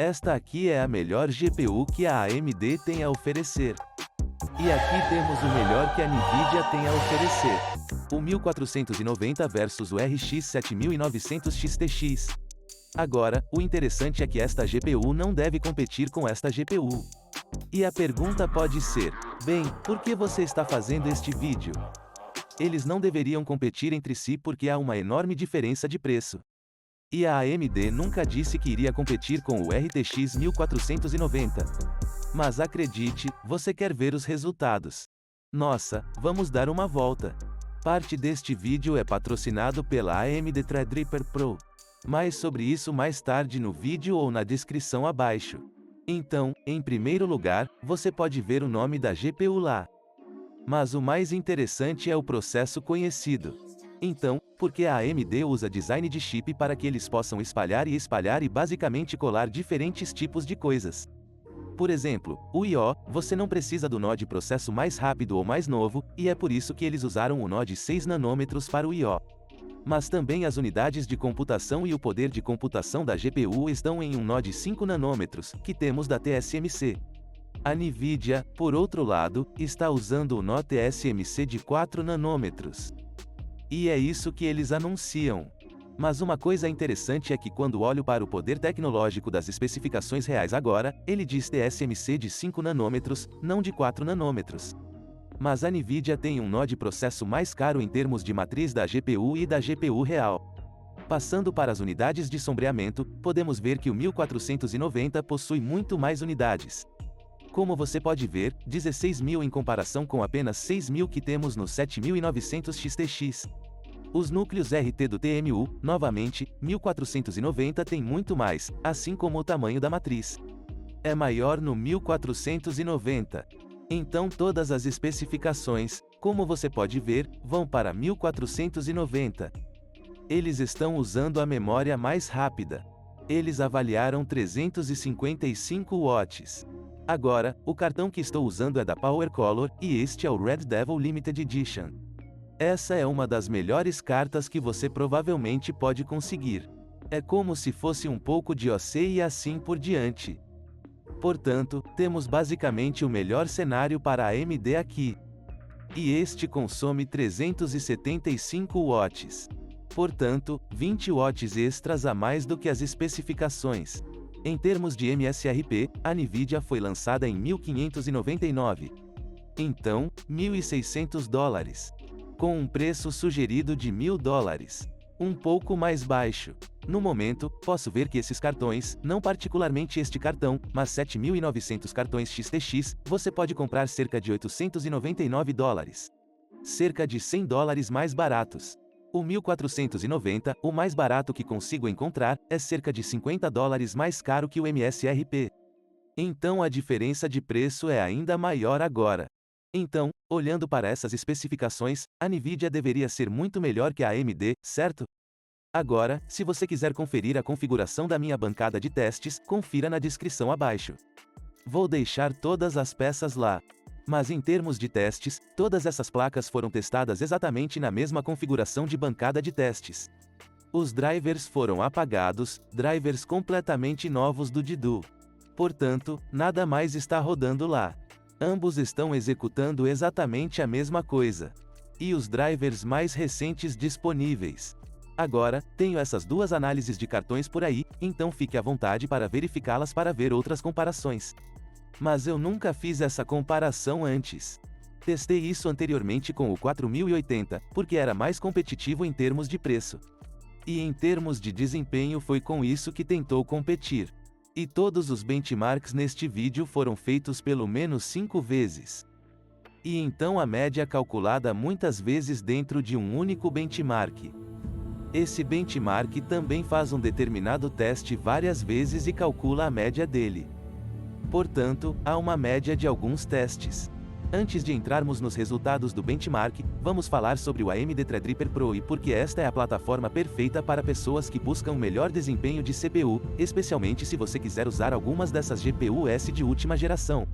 Esta aqui é a melhor GPU que a AMD tem a oferecer. E aqui temos o melhor que a Nvidia tem a oferecer. O 1490 versus o RX 7900 XTX. Agora, o interessante é que esta GPU não deve competir com esta GPU. E a pergunta pode ser: bem, por que você está fazendo este vídeo? Eles não deveriam competir entre si porque há uma enorme diferença de preço. E a AMD nunca disse que iria competir com o RTX 1490. Mas acredite, você quer ver os resultados. Nossa, vamos dar uma volta. Parte deste vídeo é patrocinado pela AMD Threadripper Pro. Mais sobre isso mais tarde no vídeo ou na descrição abaixo. Então, em primeiro lugar, você pode ver o nome da GPU lá. Mas o mais interessante é o processo conhecido. Então, por que a AMD usa design de chip para que eles possam espalhar e basicamente colar diferentes tipos de coisas? Por exemplo, o I/O, você não precisa do nó de processo mais rápido ou mais novo, e é por isso que eles usaram o nó de 6 nanômetros para o I/O. Mas também as unidades de computação e o poder de computação da GPU estão em um nó de 5 nanômetros, que temos da TSMC. A Nvidia, por outro lado, está usando o nó TSMC de 4 nanômetros. E é isso que eles anunciam. Mas uma coisa interessante é que quando olho para o poder tecnológico das especificações reais agora, ele diz TSMC de 5 nanômetros, não de 4 nanômetros. Mas a Nvidia tem um nó de processo mais caro em termos de matriz da GPU e da GPU real. Passando para as unidades de sombreamento, podemos ver que o 1490 possui muito mais unidades. Como você pode ver, 16.000 em comparação com apenas 6.000 que temos no 7900 XTX. Os núcleos RT do TMU, novamente, 1490 tem muito mais, assim como o tamanho da matriz. É maior no 1490. Então todas as especificações, como você pode ver, vão para 1490. Eles estão usando a memória mais rápida. Eles avaliaram 355 watts. Agora, o cartão que estou usando é da PowerColor, e este é o Red Devil Limited Edition. Essa é uma das melhores cartas que você provavelmente pode conseguir. É como se fosse um pouco de OC e assim por diante. Portanto, temos basicamente o melhor cenário para a AMD aqui. E este consome 375 watts. Portanto, 20 watts extras a mais do que as especificações. Em termos de MSRP, a Nvidia foi lançada em 1599. Então, $1.600. Com um preço sugerido de $1.000. Um pouco mais baixo. No momento, posso ver que esses cartões, não particularmente este cartão, mas 7.900 cartões XTX, você pode comprar cerca de $899. Cerca de $100 mais baratos. O 1490, o mais barato que consigo encontrar, é cerca de $50 mais caro que o MSRP. Então a diferença de preço é ainda maior agora. Então, olhando para essas especificações, a Nvidia deveria ser muito melhor que a AMD, certo? Agora, se você quiser conferir a configuração da minha bancada de testes, confira na descrição abaixo. Vou deixar todas as peças lá. Mas em termos de testes, todas essas placas foram testadas exatamente na mesma configuração de bancada de testes. Os drivers foram apagados, drivers completamente novos do Didu. Portanto, nada mais está rodando lá. Ambos estão executando exatamente a mesma coisa. E os drivers mais recentes disponíveis. Agora, tenho essas duas análises de cartões por aí, então fique à vontade para verificá-las para ver outras comparações. Mas eu nunca fiz essa comparação antes. Testei isso anteriormente com o 4080, porque era mais competitivo em termos de preço. E em termos de desempenho foi com isso que tentou competir. E todos os benchmarks neste vídeo foram feitos pelo menos 5 vezes. E então a média calculada muitas vezes dentro de um único benchmark. Esse benchmark também faz um determinado teste várias vezes e calcula a média dele. Portanto, há uma média de alguns testes. Antes de entrarmos nos resultados do benchmark, vamos falar sobre o AMD Threadripper Pro e porque esta é a plataforma perfeita para pessoas que buscam o melhor desempenho de CPU, especialmente se você quiser usar algumas dessas GPUs de última geração.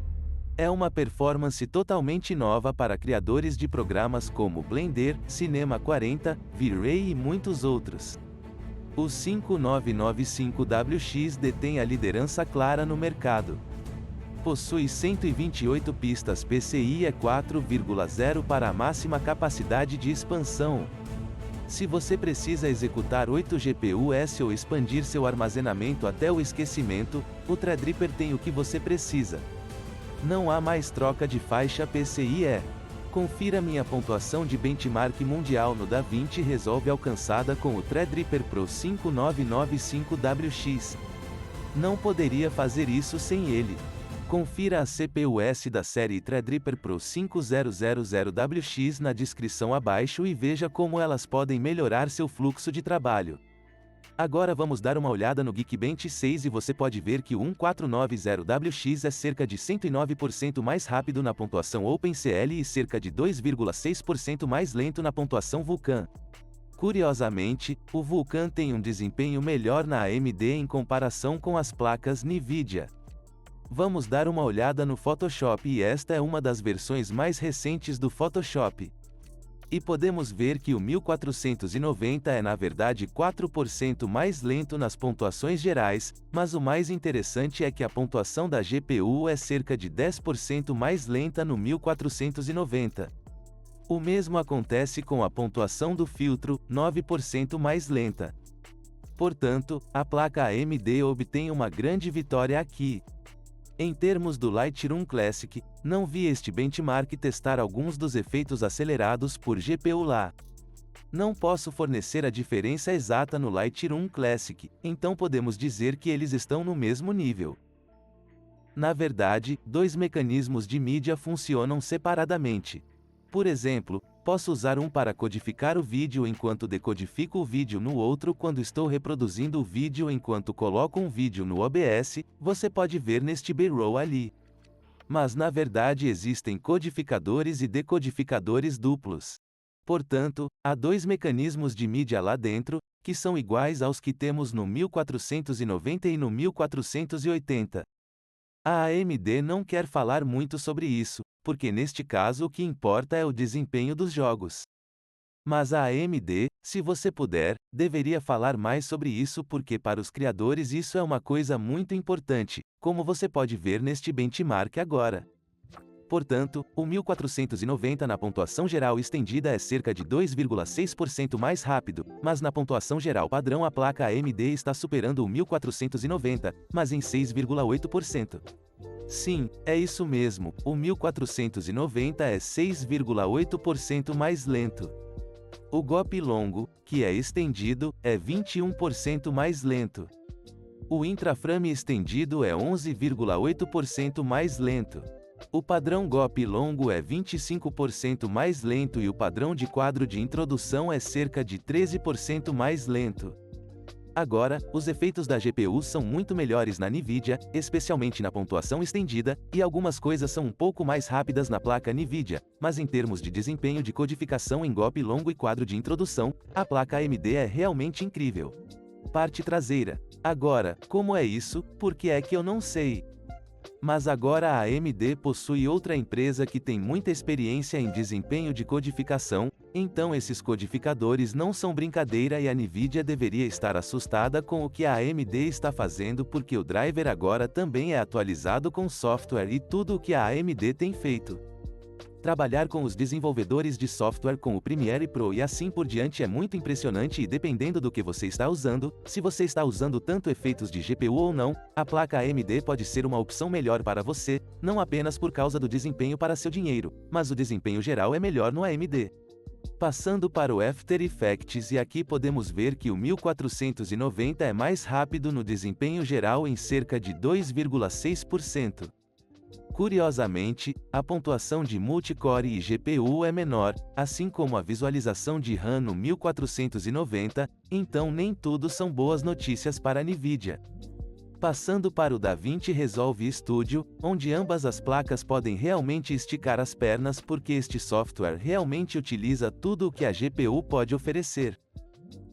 É uma performance totalmente nova para criadores de programas como Blender, Cinema 40, V-Ray e muitos outros. O 5995WX detém a liderança clara no mercado. Possui 128 pistas PCIe 4.0 para a máxima capacidade de expansão. Se você precisa executar 8 GPUs ou expandir seu armazenamento até o esquecimento, o Threadripper tem o que você precisa. Não há mais troca de faixa PCIe. Confira minha pontuação de benchmark mundial no DaVinci Resolve alcançada com o Threadripper Pro 5995WX. Não poderia fazer isso sem ele. Confira as CPUs da série Threadripper Pro 5000WX na descrição abaixo e veja como elas podem melhorar seu fluxo de trabalho. Agora vamos dar uma olhada no Geekbench 6 e você pode ver que o 1490WX é cerca de 109% mais rápido na pontuação OpenCL e cerca de 2,6% mais lento na pontuação Vulkan. Curiosamente, o Vulkan tem um desempenho melhor na AMD em comparação com as placas NVIDIA. Vamos dar uma olhada no Photoshop e esta é uma das versões mais recentes do Photoshop. E podemos ver que o 1490 é na verdade 4% mais lento nas pontuações gerais, mas o mais interessante é que a pontuação da GPU é cerca de 10% mais lenta no 1490. O mesmo acontece com a pontuação do filtro, 9% mais lenta. Portanto, a placa AMD obtém uma grande vitória aqui. Em termos do Lightroom Classic, não vi este benchmark testar alguns dos efeitos acelerados por GPU lá. Não posso fornecer a diferença exata no Lightroom Classic, então podemos dizer que eles estão no mesmo nível. Na verdade, dois mecanismos de mídia funcionam separadamente. Por exemplo, posso usar um para codificar o vídeo enquanto decodifico o vídeo no outro quando estou reproduzindo o vídeo enquanto coloco um vídeo no OBS, você pode ver neste B-roll ali. Mas na verdade existem codificadores e decodificadores duplos. Portanto, há dois mecanismos de mídia lá dentro, que são iguais aos que temos no 1490 e no 1480. A AMD não quer falar muito sobre isso, porque neste caso o que importa é o desempenho dos jogos. Mas a AMD, se você puder, deveria falar mais sobre isso porque para os criadores isso é uma coisa muito importante, como você pode ver neste benchmark agora. Portanto, o 1490 na pontuação geral estendida é cerca de 2,6% mais rápido, mas na pontuação geral padrão a placa AMD está superando o 1490, mas em 6,8%. Sim, é isso mesmo, o 1490 é 6,8% mais lento. O GOP longo, que é estendido, é 21% mais lento. O intraframe estendido é 11,8% mais lento. O padrão GOP longo é 25% mais lento e o padrão de quadro de introdução é cerca de 13% mais lento. Agora, os efeitos da GPU são muito melhores na NVIDIA, especialmente na pontuação estendida, e algumas coisas são um pouco mais rápidas na placa NVIDIA, mas em termos de desempenho de codificação em GOP longo e quadro de introdução, a placa AMD é realmente incrível. Parte traseira. Agora, como é isso? Por que é que eu não sei? Mas agora a AMD possui outra empresa que tem muita experiência em desempenho de codificação, então esses codificadores não são brincadeira e a NVIDIA deveria estar assustada com o que a AMD está fazendo porque o driver agora também é atualizado com software e tudo o que a AMD tem feito. Trabalhar com os desenvolvedores de software com o Premiere Pro e assim por diante é muito impressionante e dependendo do que você está usando, se você está usando tanto efeitos de GPU ou não, a placa AMD pode ser uma opção melhor para você, não apenas por causa do desempenho para seu dinheiro, mas o desempenho geral é melhor no AMD. Passando para o After Effects e aqui podemos ver que o 1490 é mais rápido no desempenho geral em cerca de 2,6%. Curiosamente, a pontuação de multicore e GPU é menor, assim como a visualização de RAM no 1490, então nem tudo são boas notícias para a NVIDIA. Passando para o DaVinci Resolve Studio, onde ambas as placas podem realmente esticar as pernas porque este software realmente utiliza tudo o que a GPU pode oferecer.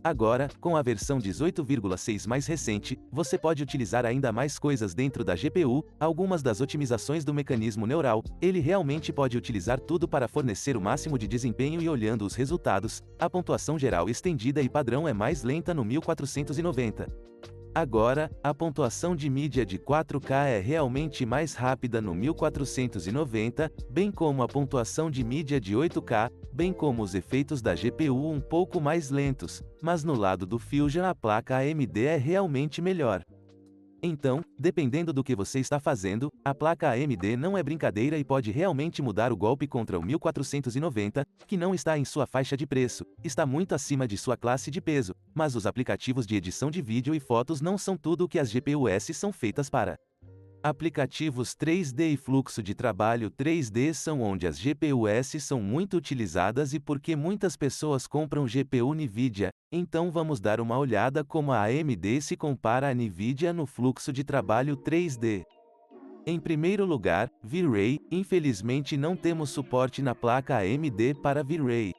Agora, com a versão 18,6 mais recente, você pode utilizar ainda mais coisas dentro da GPU, algumas das otimizações do mecanismo neural, ele realmente pode utilizar tudo para fornecer o máximo de desempenho e olhando os resultados, a pontuação geral estendida e padrão é mais lenta no 1490. Agora, a pontuação de mídia de 4K é realmente mais rápida no 1490, bem como a pontuação de mídia de 8K, bem como os efeitos da GPU um pouco mais lentos, mas no lado do Fusion a placa AMD é realmente melhor. Então, dependendo do que você está fazendo, a placa AMD não é brincadeira e pode realmente mudar o golpe contra o 1490, que não está em sua faixa de preço, está muito acima de sua classe de peso, mas os aplicativos de edição de vídeo e fotos não são tudo o que as GPUs são feitas para. Aplicativos 3D e fluxo de trabalho 3D são onde as GPUs são muito utilizadas e porque muitas pessoas compram GPU NVIDIA, então vamos dar uma olhada como a AMD se compara à NVIDIA no fluxo de trabalho 3D. Em primeiro lugar, V-Ray, infelizmente não temos suporte na placa AMD para V-Ray.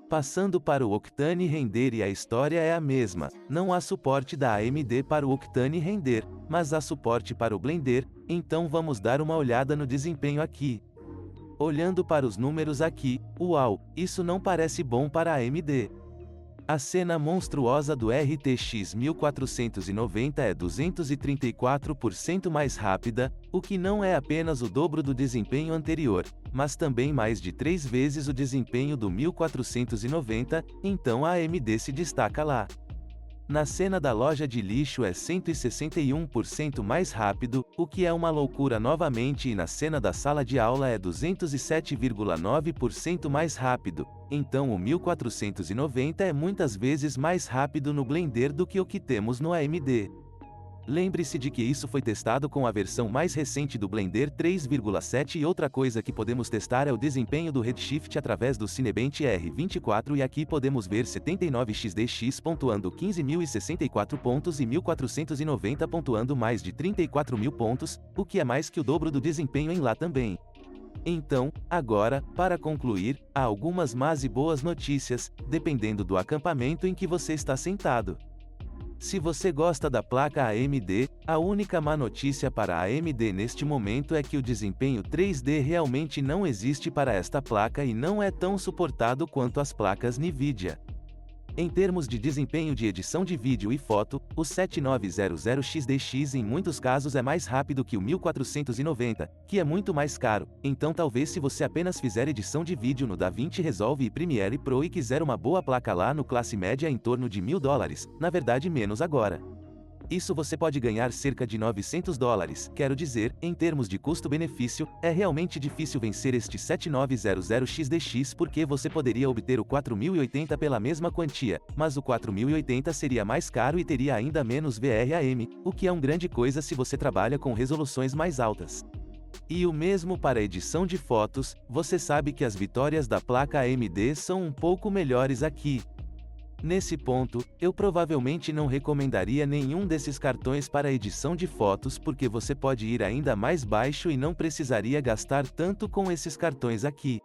Passando para o Octane Render e a história é a mesma, não há suporte da AMD para o Octane Render, mas há suporte para o Blender, então vamos dar uma olhada no desempenho aqui. Olhando para os números aqui, uau, isso não parece bom para a AMD. A cena monstruosa do RTX 1490 é 234% mais rápida, o que não é apenas o dobro do desempenho anterior, mas também mais de 3 vezes o desempenho do 1490, então a AMD se destaca lá. Na cena da loja de lixo é 161% mais rápido, o que é uma loucura novamente e na cena da sala de aula é 207,9% mais rápido, então o 1490 é muitas vezes mais rápido no Blender do que o que temos no AMD. Lembre-se de que isso foi testado com a versão mais recente do Blender 3,7 e outra coisa que podemos testar é o desempenho do Redshift através do Cinebench R24 e aqui podemos ver 79xDX pontuando 15.064 pontos e 1490 pontuando mais de 34.000 pontos, o que é mais que o dobro do desempenho em lá também. Então, agora, para concluir, há algumas más e boas notícias, dependendo do acampamento em que você está sentado. Se você gosta da placa AMD, a única má notícia para a AMD neste momento é que o desempenho 3D realmente não existe para esta placa e não é tão suportado quanto as placas NVIDIA. Em termos de desempenho de edição de vídeo e foto, o 7900XDX em muitos casos é mais rápido que o 1490, que é muito mais caro, então talvez se você apenas fizer edição de vídeo no DaVinci Resolve e Premiere Pro e quiser uma boa placa lá no classe média em torno de $1.000, na verdade menos agora. Isso você pode ganhar cerca de $900, quero dizer, em termos de custo-benefício, é realmente difícil vencer este 7900XDX porque você poderia obter o 4080 pela mesma quantia, mas o 4080 seria mais caro e teria ainda menos VRAM, o que é uma grande coisa se você trabalha com resoluções mais altas. E o mesmo para edição de fotos, você sabe que as vitórias da placa AMD são um pouco melhores aqui. Nesse ponto, eu provavelmente não recomendaria nenhum desses cartões para edição de fotos porque você pode ir ainda mais baixo e não precisaria gastar tanto com esses cartões aqui.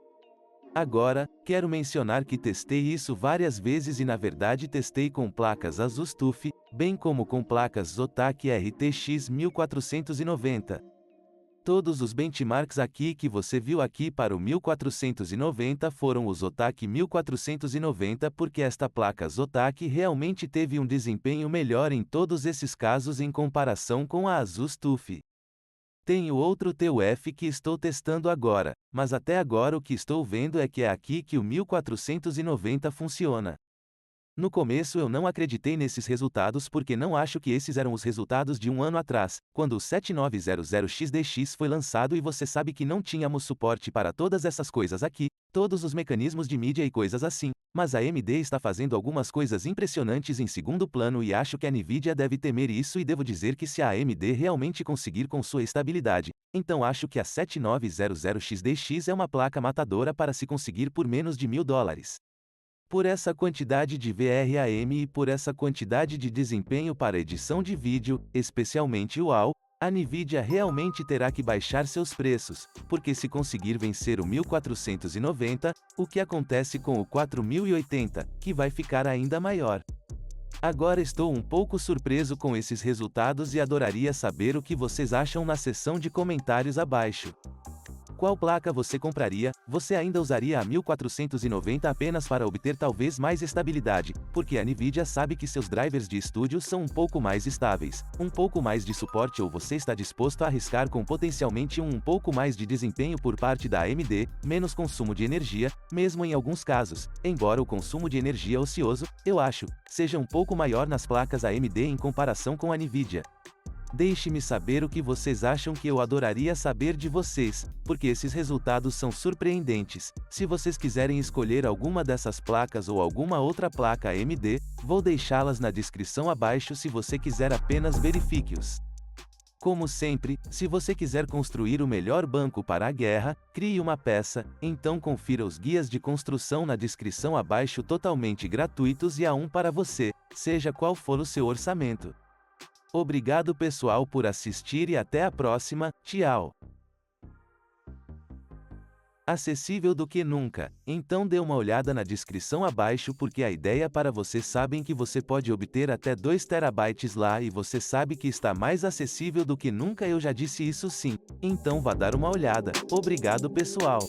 Agora, quero mencionar que testei isso várias vezes e na verdade testei com placas Asus TUF, bem como com placas Zotac RTX 1490. Todos os benchmarks aqui que você viu aqui para o 1490 foram o Zotac 1490 porque esta placa Zotac realmente teve um desempenho melhor em todos esses casos em comparação com a Asus TUF. Tenho outro TUF que estou testando agora, mas até agora o que estou vendo é que é aqui que o 1490 funciona. No começo eu não acreditei nesses resultados porque não acho que esses eram os resultados de um ano atrás, quando o 7900XDX foi lançado e você sabe que não tínhamos suporte para todas essas coisas aqui, todos os mecanismos de mídia e coisas assim, mas a AMD está fazendo algumas coisas impressionantes em segundo plano e acho que a NVIDIA deve temer isso e devo dizer que se a AMD realmente conseguir com sua estabilidade, então acho que a 7900XDX é uma placa matadora para se conseguir por menos de $1.000. Por essa quantidade de VRAM e por essa quantidade de desempenho para edição de vídeo, especialmente UAU, a NVIDIA realmente terá que baixar seus preços, porque se conseguir vencer o 1490, o que acontece com o 4080, que vai ficar ainda maior. Agora estou um pouco surpreso com esses resultados e adoraria saber o que vocês acham na seção de comentários abaixo. Qual placa você compraria? Você ainda usaria a 1490 apenas para obter talvez mais estabilidade, porque a Nvidia sabe que seus drivers de estúdio são um pouco mais estáveis, um pouco mais de suporte, ou você está disposto a arriscar com potencialmente um pouco mais de desempenho por parte da AMD, menos consumo de energia, mesmo em alguns casos, embora o consumo de energia ocioso, eu acho, seja um pouco maior nas placas AMD em comparação com a Nvidia. Deixe-me saber o que vocês acham, que eu adoraria saber de vocês, porque esses resultados são surpreendentes. Se vocês quiserem escolher alguma dessas placas ou alguma outra placa AMD, vou deixá-las na descrição abaixo se você quiser, apenas verifique-os. Como sempre, se você quiser construir o melhor banco para a guerra, crie uma peça, então confira os guias de construção na descrição abaixo, totalmente gratuitos, e há um para você, seja qual for o seu orçamento. Obrigado pessoal por assistir e até a próxima, tchau! Acessível do que nunca, então dê uma olhada na descrição abaixo, porque a ideia para vocês sabem que você pode obter até 2 TB lá, e você sabe que está mais acessível do que nunca, eu já disse isso sim, então vá dar uma olhada. Obrigado pessoal!